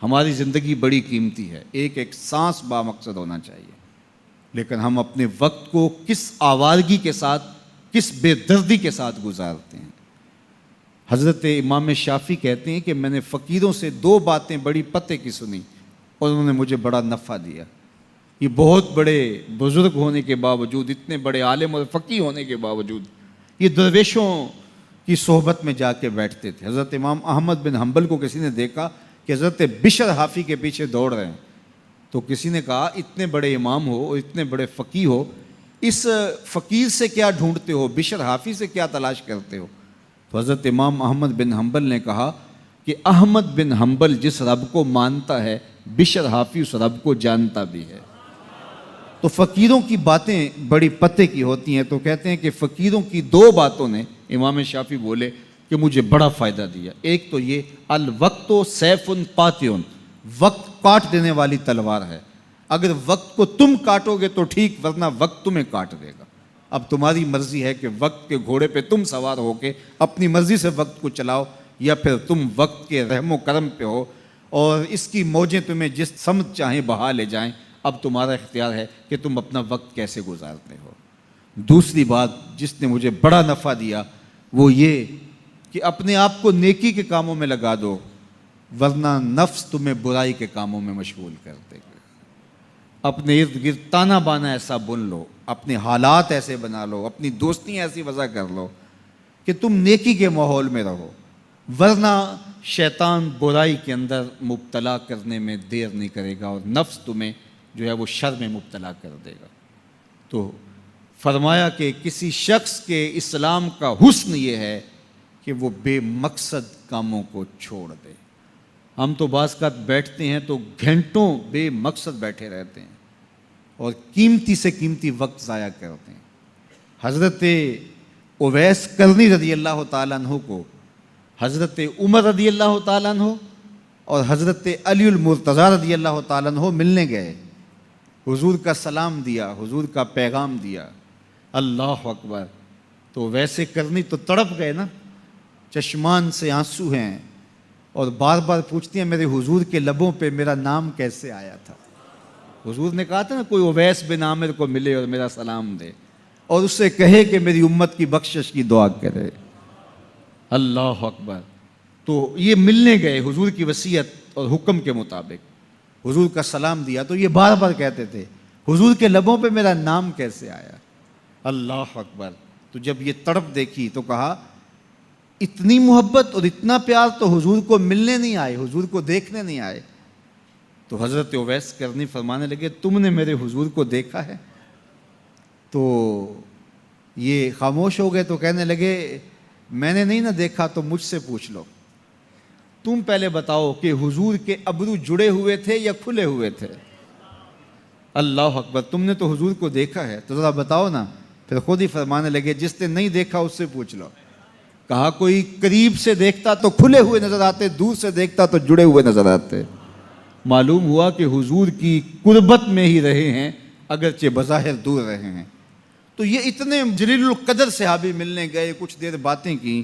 ہماری زندگی بڑی قیمتی ہے، ایک ایک سانس بامقصد ہونا چاہیے، لیکن ہم اپنے وقت کو کس آوارگی کے ساتھ، کس بے دردی کے ساتھ گزارتے ہیں۔ حضرت امام شافعی کہتے ہیں کہ میں نے فقیروں سے 2 باتیں بڑی پتے کی سنی اور انہوں نے مجھے بڑا نفع دیا۔ یہ بہت بڑے بزرگ ہونے کے باوجود، اتنے بڑے عالم اور فقیہ ہونے کے باوجود، یہ درویشوں کی صحبت میں جا کے بیٹھتے تھے۔ حضرت امام احمد بن حنبل کو کسی نے دیکھا کہ حضرت بشر حافی کے پیچھے دوڑ رہے ہیں، تو کسی نے کہا اتنے بڑے امام ہو اور اتنے بڑے فقیہ ہو، اس فقیر سے کیا ڈھونڈتے ہو، بشر حافی سے کیا تلاش کرتے ہو؟ تو حضرت امام احمد بن حنبل نے کہا کہ احمد بن حنبل جس رب کو مانتا ہے، بشر حافی اس رب کو جانتا بھی ہے۔ تو فقیروں کی باتیں بڑی پتے کی ہوتی ہیں، تو کہتے ہیں کہ فقیروں کی 2 باتوں نے، امام شافعی بولے، کہ مجھے بڑا فائدہ دیا۔ ایک تو یہ الوقت سیف قاطع، وقت کاٹ دینے والی تلوار ہے، اگر وقت کو تم کاٹو گے تو ٹھیک، ورنہ وقت تمہیں کاٹ دے گا۔ اب تمہاری مرضی ہے کہ وقت کے گھوڑے پہ تم سوار ہو کے اپنی مرضی سے وقت کو چلاؤ، یا پھر تم وقت کے رحم و کرم پہ ہو اور اس کی موجیں تمہیں جس سمت چاہیں بہا لے جائیں۔ اب تمہارا اختیار ہے کہ تم اپنا وقت کیسے گزارتے ہو۔ دوسری بات جس نے مجھے بڑا نفع دیا وہ یہ کہ اپنے آپ کو نیکی کے کاموں میں لگا دو، ورنہ نفس تمہیں برائی کے کاموں میں مشغول کر دے گا۔ اپنے ارد گرد تانا بانا ایسا بن لو، اپنے حالات ایسے بنا لو، اپنی دوستی ایسی وضع کر لو کہ تم نیکی کے ماحول میں رہو، ورنہ شیطان برائی کے اندر مبتلا کرنے میں دیر نہیں کرے گا اور نفس تمہیں جو ہے وہ شر میں مبتلا کر دے گا۔ تو فرمایا کہ کسی شخص کے اسلام کا حسن یہ ہے کہ وہ بے مقصد کاموں کو چھوڑ دے۔ ہم تو بعض اوقات بیٹھتے ہیں تو گھنٹوں بے مقصد بیٹھے رہتے ہیں اور قیمتی سے قیمتی وقت ضائع کرتے ہیں۔ حضرت اویس کرنی رضی اللہ تعالیٰ عنہ کو حضرت عمر رضی اللہ تعالیٰ عنہ اور حضرت علی المرتضیٰ رضی اللہ تعالیٰ عنہ ملنے گئے، حضور کا سلام دیا، حضور کا پیغام دیا، اللہ اکبر۔ تو ویسے کرنی تو تڑپ گئے نا، چشمان سے آنسو ہیں اور بار بار پوچھتی ہیں میرے حضور کے لبوں پہ میرا نام کیسے آیا تھا۔ حضور نے کہا تھا نا کوئی اویس بن عامر کو ملے اور میرا سلام دے اور اس سے کہے کہ میری امت کی بخشش کی دعا کرے، اللہ اکبر۔ تو یہ ملنے گئے حضور کی وصیت اور حکم کے مطابق، حضور کا سلام دیا، تو یہ بار بار کہتے تھے حضور کے لبوں پہ میرا نام کیسے آیا، اللہ اکبر۔ تو جب یہ تڑپ دیکھی تو کہا اتنی محبت اور اتنا پیار تو حضور کو ملنے نہیں آئے، حضور کو دیکھنے نہیں آئے۔ تو حضرت اویس کرنی فرمانے لگے تم نے میرے حضور کو دیکھا ہے؟ تو یہ خاموش ہو گئے، تو کہنے لگے میں نے نہیں نہ دیکھا تو مجھ سے پوچھ لو، تم پہلے بتاؤ کہ حضور کے ابرو جڑے ہوئے تھے یا کھلے ہوئے تھے؟ اللہ اکبر، تم نے تو حضور کو دیکھا ہے تو ذرا بتاؤ نا۔ پھر خود ہی فرمانے لگے جس نے نہیں دیکھا اس سے پوچھ لو۔ کہا کوئی قریب سے دیکھتا تو کھلے ہوئے نظر آتے، دور سے دیکھتا تو جڑے ہوئے نظر آتے۔ معلوم ہوا کہ حضور کی قربت میں ہی رہے ہیں اگرچہ بظاہر دور رہے ہیں۔ تو یہ اتنے جلیل القدر صحابی ملنے گئے، کچھ دیر باتیں کی،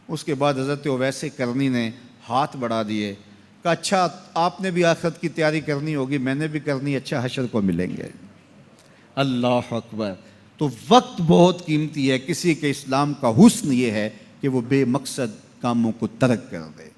اس کے بعد حضرت اویس کرنی نے ہاتھ بڑھا دیے، کہا اچھا آپ نے بھی آخرت کی تیاری کرنی ہوگی، میں نے بھی کرنی، اچھا حشر کو ملیں گے۔ اللہ اکبر۔ تو وقت بہت قیمتی ہے، کسی کے اسلام کا حسن یہ ہے کہ وہ بے مقصد کاموں کو ترک کر دے۔